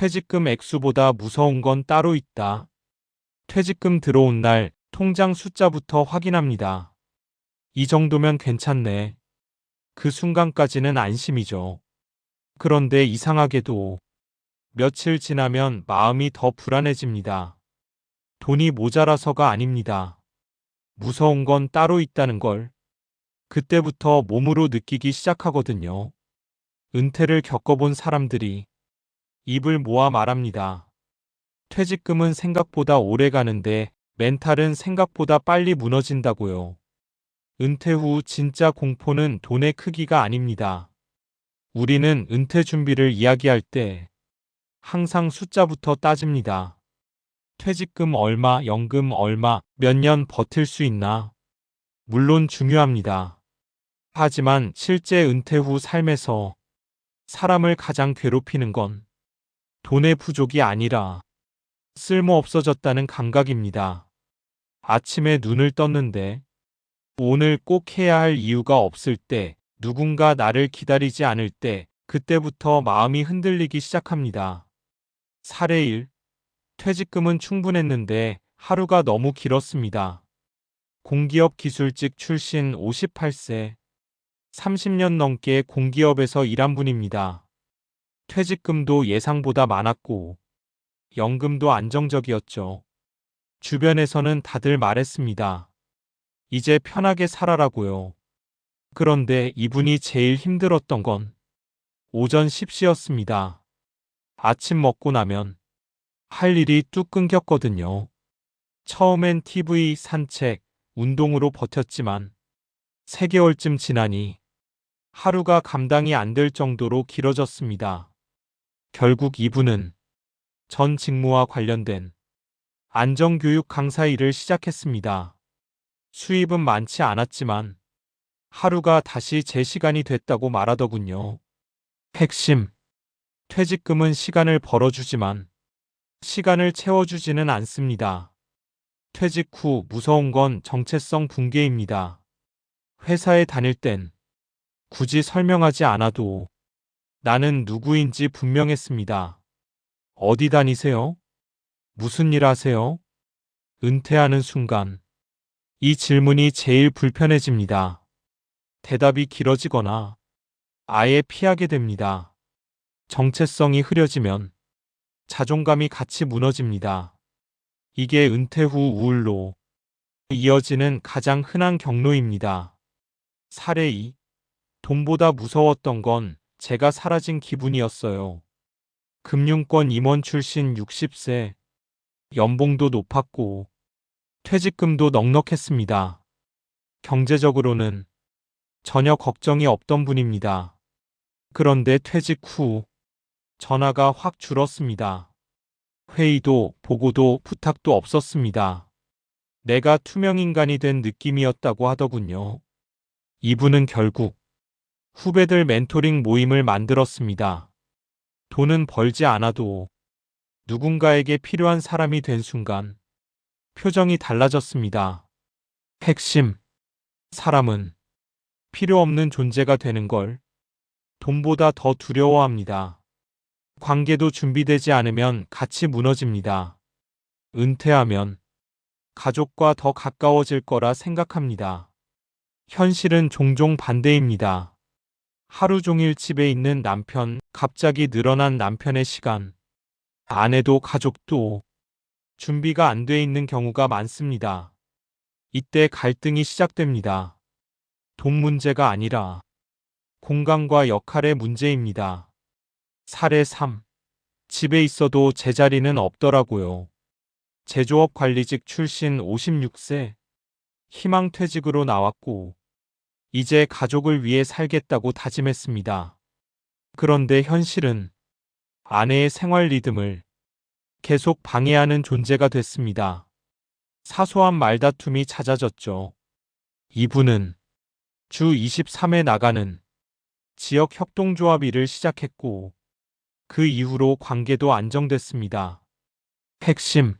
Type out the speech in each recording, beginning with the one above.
퇴직금 액수보다 무서운 건 따로 있다. 퇴직금 들어온 날 통장 숫자부터 확인합니다. 이 정도면 괜찮네. 그 순간까지는 안심이죠. 그런데 이상하게도 며칠 지나면 마음이 더 불안해집니다. 돈이 모자라서가 아닙니다. 무서운 건 따로 있다는 걸 그때부터 몸으로 느끼기 시작하거든요. 은퇴를 겪어본 사람들이 입을 모아 말합니다. 퇴직금은 생각보다 오래 가는데 멘탈은 생각보다 빨리 무너진다고요. 은퇴 후 진짜 공포는 돈의 크기가 아닙니다. 우리는 은퇴 준비를 이야기할 때 항상 숫자부터 따집니다. 퇴직금 얼마, 연금 얼마, 몇 년 버틸 수 있나? 물론 중요합니다. 하지만 실제 은퇴 후 삶에서 사람을 가장 괴롭히는 건 돈의 부족이 아니라 쓸모 없어졌다는 감각입니다. 아침에 눈을 떴는데 오늘 꼭 해야 할 이유가 없을 때, 누군가 나를 기다리지 않을 때, 그때부터 마음이 흔들리기 시작합니다. 사례 1. 퇴직금은 충분했는데 하루가 너무 길었습니다. 공기업 기술직 출신 58세, 30년 넘게 공기업에서 일한 분입니다. 퇴직금도 예상보다 많았고 연금도 안정적이었죠. 주변에서는 다들 말했습니다. 이제 편하게 살아라고요. 그런데 이분이 제일 힘들었던 건 오전 10시였습니다. 아침 먹고 나면 할 일이 뚝 끊겼거든요. 처음엔 TV, 산책, 운동으로 버텼지만 3개월쯤 지나니 하루가 감당이 안 될 정도로 길어졌습니다. 결국 이분은 전 직무와 관련된 안정교육 강사 일을 시작했습니다. 수입은 많지 않았지만 하루가 다시 제 시간이 됐다고 말하더군요. 핵심. 퇴직금은 시간을 벌어주지만 시간을 채워주지는 않습니다. 퇴직 후 무서운 건 정체성 붕괴입니다. 회사에 다닐 땐 굳이 설명하지 않아도 나는 누구인지 분명했습니다. 어디 다니세요? 무슨 일 하세요? 은퇴하는 순간 이 질문이 제일 불편해집니다. 대답이 길어지거나 아예 피하게 됩니다. 정체성이 흐려지면 자존감이 같이 무너집니다. 이게 은퇴 후 우울로 이어지는 가장 흔한 경로입니다. 사례 2. 돈보다 무서웠던 건 제가 사라진 기분이었어요. 금융권 임원 출신 60세, 연봉도 높았고 퇴직금도 넉넉했습니다. 경제적으로는 전혀 걱정이 없던 분입니다. 그런데 퇴직 후 전화가 확 줄었습니다. 회의도 보고도 부탁도 없었습니다. 내가 투명인간이 된 느낌이었다고 하더군요. 이분은 결국 후배들 멘토링 모임을 만들었습니다. 돈은 벌지 않아도 누군가에게 필요한 사람이 된 순간 표정이 달라졌습니다. 핵심. 사람은 필요 없는 존재가 되는 걸 돈보다 더 두려워합니다. 관계도 준비되지 않으면 같이 무너집니다. 은퇴하면 가족과 더 가까워질 거라 생각합니다. 현실은 종종 반대입니다. 하루 종일 집에 있는 남편, 갑자기 늘어난 남편의 시간, 아내도 가족도 준비가 안 돼 있는 경우가 많습니다. 이때 갈등이 시작됩니다. 돈 문제가 아니라 공간과 역할의 문제입니다. 사례 3. 집에 있어도 제자리는 없더라고요. 제조업 관리직 출신 56세, 희망퇴직으로 나왔고 이제 가족을 위해 살겠다고 다짐했습니다. 그런데 현실은 아내의 생활 리듬을 계속 방해하는 존재가 됐습니다. 사소한 말다툼이 잦아졌죠. 이분은 주 23회 나가는 지역 협동조합 일을 시작했고 그 이후로 관계도 안정됐습니다. 핵심.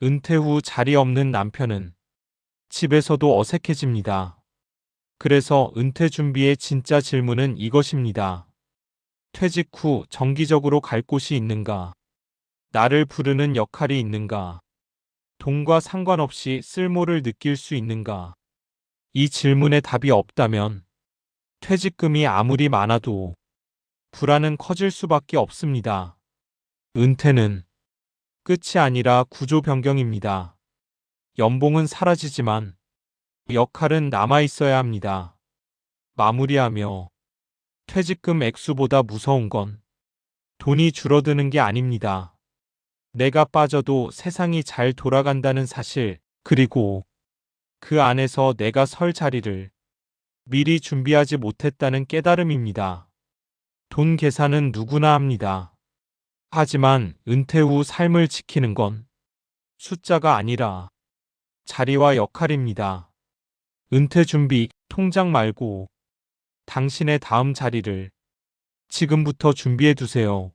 은퇴 후 자리 없는 남편은 집에서도 어색해집니다. 그래서 은퇴 준비의 진짜 질문은 이것입니다. 퇴직 후 정기적으로 갈 곳이 있는가? 나를 부르는 역할이 있는가? 돈과 상관없이 쓸모를 느낄 수 있는가? 이 질문에 답이 없다면 퇴직금이 아무리 많아도 불안은 커질 수밖에 없습니다. 은퇴는 끝이 아니라 구조 변경입니다. 연봉은 사라지지만 역할은 남아 있어야 합니다. 마무리하며 퇴직금 액수보다 무서운 건 돈이 줄어드는 게 아닙니다. 내가 빠져도 세상이 잘 돌아간다는 사실, 그리고 그 안에서 내가 설 자리를 미리 준비하지 못했다는 깨달음입니다. 돈 계산은 누구나 합니다. 하지만 은퇴 후 삶을 지키는 건 숫자가 아니라 자리와 역할입니다. 은퇴 준비, 통장 말고 당신의 다음 자리를 지금부터 준비해 두세요.